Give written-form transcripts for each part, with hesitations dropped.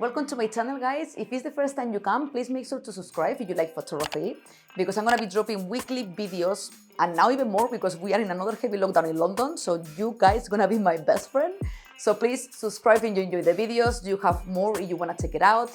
Welcome to my channel, guys. If it's the first time you come, please make sure to subscribe if you like photography, because I'm gonna be dropping weekly videos, and now even more because we are in another heavy lockdown in London, so you guys gonna be my best friend. So please subscribe if you enjoy the videos. You have more if you wanna check it out.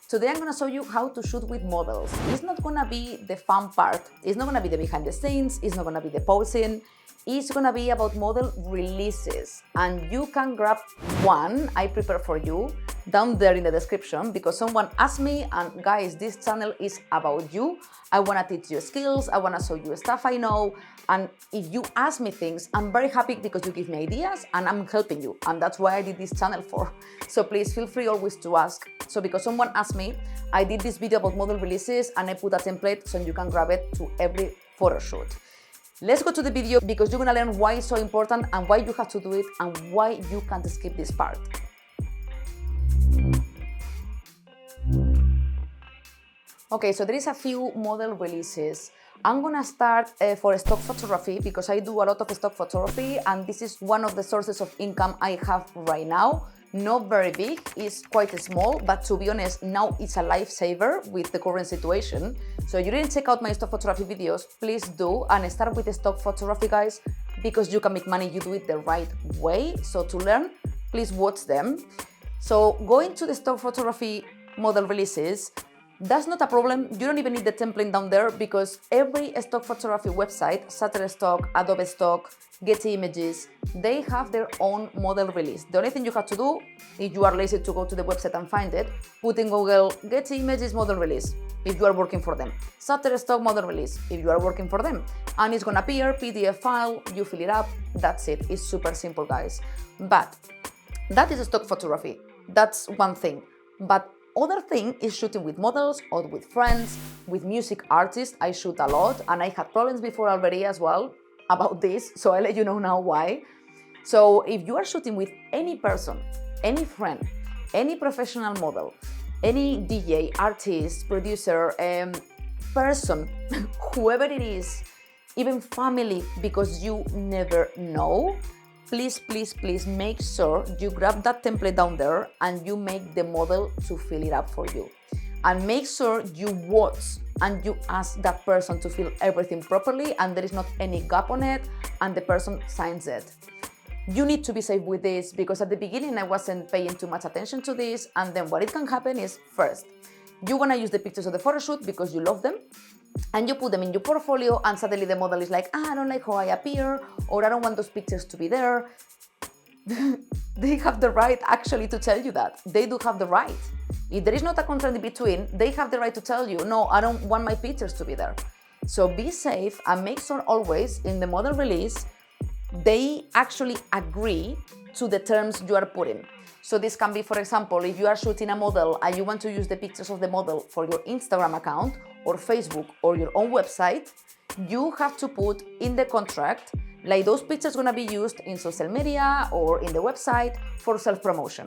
Today I'm gonna show you how to shoot with models. It's not gonna be the fun part. It's not gonna be the behind the scenes. It's not gonna be the posing. It's gonna be about model releases, and you can grab one I prepared for you down there in the description, because someone asked me, and guys, this channel is about you. I wanna teach you skills, I wanna show you stuff I know, and if you ask me things, I'm very happy because you give me ideas and I'm helping you, and that's why I did this channel for. So please feel free always to ask. So because someone asked me, I did this video about model releases and I put a template so you can grab it to every photo shoot. Let's go to the video, because you're gonna learn why it's so important and why you have to do it and why you can't skip this part. Okay, so there is a few model releases. I'm gonna start for stock photography, because I do a lot of stock photography and this is one of the sources of income I have right now. Not very big, it's quite small, but to be honest, now it's a lifesaver with the current situation. So if you didn't check out my stock photography videos, please do, and start with the stock photography, guys, because you can make money, you do it the right way. So to learn, please watch them. So going to the stock photography model releases, that's not a problem. You don't even need the template down there, because every stock photography website, Shutterstock, Adobe Stock, Getty Images, they have their own model release. The only thing you have to do, if you are lazy to go to the website and find it, put in Google Getty Images model release if you are working for them, Shutterstock model release if you are working for them, and it's gonna appear PDF file, you fill it up, that's it. It's super simple, guys. But that is stock photography. That's one thing. But other thing is shooting with models or with friends, with music artists. I shoot a lot and I had problems before already as well about this, so I'll let you know now why. So if you are shooting with any person, any friend, any professional model, any DJ, artist, producer, person, whoever it is, even family, because you never know, please, please, please make sure you grab that template down there and you make the model to fill it up for you. And make sure you watch and you ask that person to fill everything properly and there is not any gap on it and the person signs it. You need to be safe with this, because at the beginning I wasn't paying too much attention to this, and then what it can happen is, first, you wanna use the pictures of the photo shoot because you love them, and you put them in your portfolio and suddenly the model is like, I don't like how I appear, or I don't want those pictures to be there. They have the right actually to tell you that. They do have the right. If there is not a contract in between, they have the right to tell you, no, I don't want my pictures to be there. So be safe and make sure always in the model release, they actually agree to the terms you are putting. So this can be, for example, if you are shooting a model and you want to use the pictures of the model for your Instagram account or Facebook or your own website, you have to put in the contract, like those pictures gonna be used in social media or in the website for self-promotion.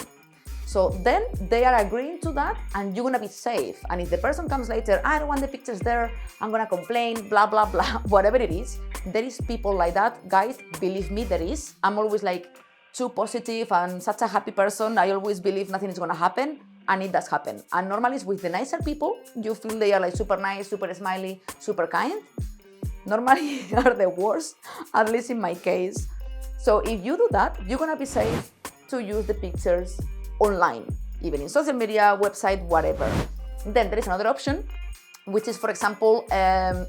So then they are agreeing to that and you're gonna be safe. And if the person comes later, I don't want the pictures there, I'm gonna complain, blah, blah, blah, whatever it is, there is people like that. Guys, believe me, there is. I'm always like too positive and such a happy person. I always believe nothing is gonna happen, and it does happen. And normally it's with the nicer people. You feel they are like super nice, super smiley, super kind. Normally are the worst, at least in my case. So if you do that, you're gonna be safe to use the pictures online, even in social media, website, whatever. Then there is another option, which is, for example,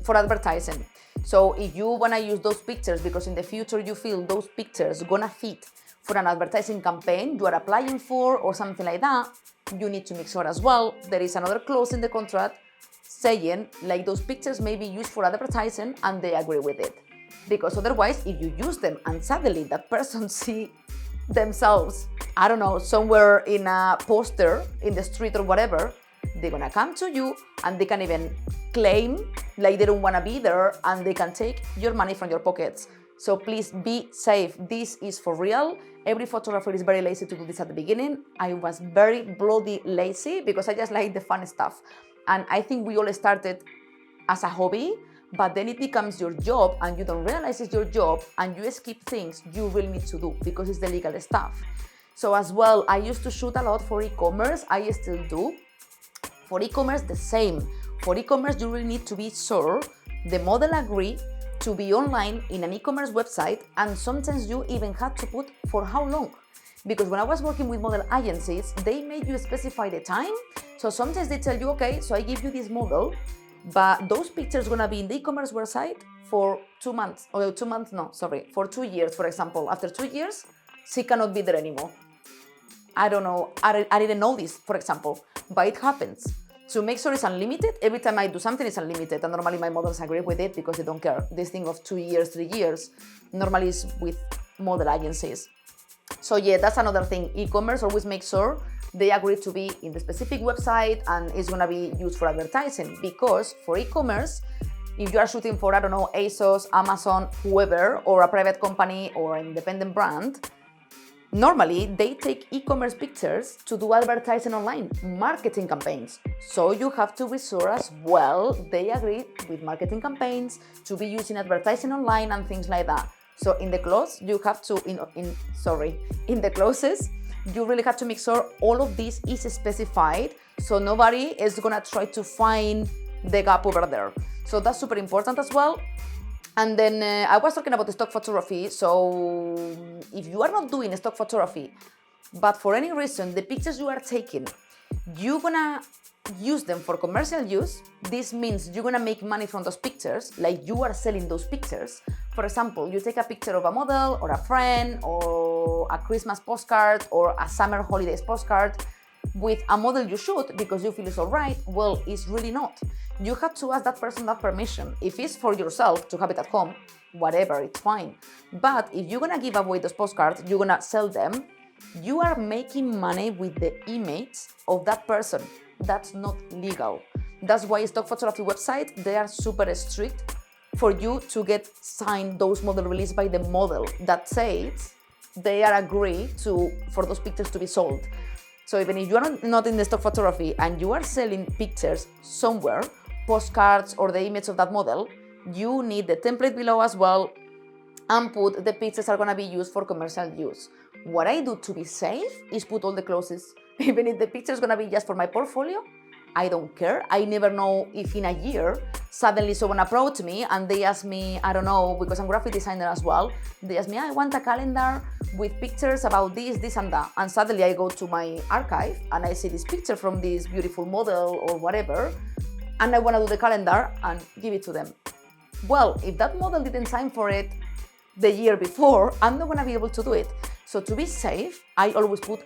for advertising. So if you wanna use those pictures because in the future you feel those pictures gonna fit for an advertising campaign you are applying for or something like that, you need to make sure as well there is another clause in the contract saying like those pictures may be used for advertising and they agree with it. Because otherwise, if you use them and suddenly that person see themselves, I don't know, somewhere in a poster in the street or whatever, they're gonna come to you and they can even claim like they don't wanna be there and they can take your money from your pockets. So please be safe. This is for real. Every photographer is very lazy to do this at the beginning. I was very bloody lazy because I just like the fun stuff. And I think we all started as a hobby, but then it becomes your job and you don't realize it's your job and you skip things you really need to do because it's the legal stuff. So as well, I used to shoot a lot for e-commerce, I still do. For e-commerce, the same. For e-commerce, you really need to be sure the model agree to be online in an e-commerce website, and sometimes you even had to put for how long. Because when I was working with model agencies, they made you specify the time. So sometimes they tell you, okay, so I give you this model, but those pictures are gonna be in the e-commerce website for 2 months, or 2 months, no, sorry, for 2 years, for example. After 2 years, she cannot be there anymore. I don't know, I didn't know this, for example, but it happens. To make sure it's unlimited, every time I do something, it's unlimited, and normally my models agree with it because they don't care. This thing of 2 years, 3 years, normally is with model agencies. So yeah, that's another thing. E-commerce always make sure they agree to be in the specific website and it's gonna be used for advertising, because for e-commerce, if you are shooting for, I don't know, ASOS, Amazon, whoever, or a private company or an independent brand, normally they take e-commerce pictures to do advertising online, marketing campaigns. So you have to be sure as well they agree with marketing campaigns to be using advertising online and things like that. So in the clause, you have to, in the clauses, you really have to make sure all of this is specified, so nobody is gonna try to find the gap over there. So that's super important as well. And then I was talking about the stock photography. So if you are not doing stock photography, but for any reason, the pictures you are taking, you're gonna use them for commercial use. This means you're gonna make money from those pictures, like you are selling those pictures. For example, you take a picture of a model or a friend or a Christmas postcard or a summer holidays postcard with a model you shoot because you feel it's all right. Well, it's really not. You have to ask that person that permission. If it's for yourself to have it at home, whatever, it's fine. But if you're gonna give away those postcards, you're gonna sell them, you are making money with the image of that person. That's not legal. That's why stock photography websites, they are super strict for you to get signed those model released by the model that says they are agreed to for those pictures to be sold. So even if you are not in the stock photography and you are selling pictures somewhere, postcards or the image of that model, you need the template below as well and put the pictures are gonna be used for commercial use. What I do to be safe is put all the clauses. Even if the picture is gonna be just for my portfolio, I don't care. I never know if in a year suddenly someone approached me and they ask me, I don't know, because I'm a graphic designer as well, they ask me, I want a calendar with pictures about this and that. And suddenly I go to my archive and I see this picture from this beautiful model or whatever, and I want to do the calendar and give it to them. Well, if that model didn't sign for it the year before, I'm not gonna be able to do it. So to be safe, I always put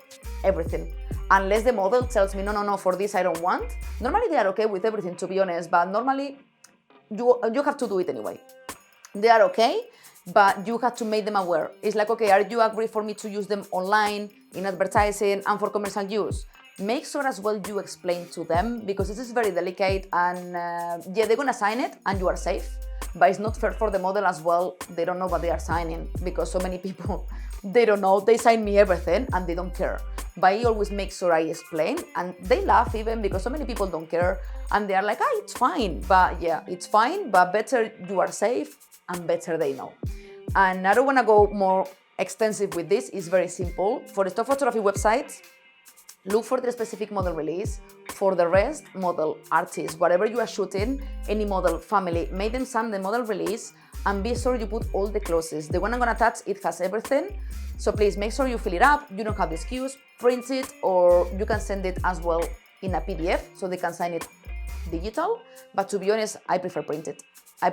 everything. Unless the model tells me, no, for this I don't want. Normally they are okay with everything, to be honest, but normally you have to do it anyway. They are okay, but you have to make them aware. It's like, okay, are you agree for me to use them online, in advertising, and for commercial use? Make sure as well you explain to them, because this is very delicate, and yeah, they're gonna sign it and you are safe, but it's not fair for the model as well. They don't know what they are signing, because so many people, they don't know, they sign me everything and they don't care. But I always make sure I explain, and they laugh even because so many people don't care and they are like, it's fine. But yeah, it's fine, but better you are safe and better they know. And I don't want to go more extensive with this. It's very simple. For the stock photography websites, look for the specific model release. For the rest, model, artist, whatever you are shooting, any model, family, make them sign the model release and be sure you put all the clauses. The one I'm gonna attach, it has everything. So please make sure you fill it up. You don't have the excuse, print it, or you can send it as well in a PDF so they can sign it digital. But to be honest, I prefer printed. I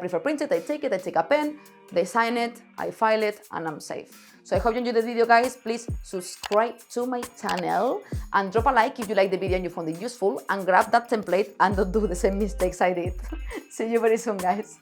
take it, I take a pen, they sign it, I file it, and I'm safe. So I hope you enjoyed the video, guys. Please subscribe to my channel and drop a like if you like the video and you found it useful, and grab that template and don't do the same mistakes I did. See you very soon, guys.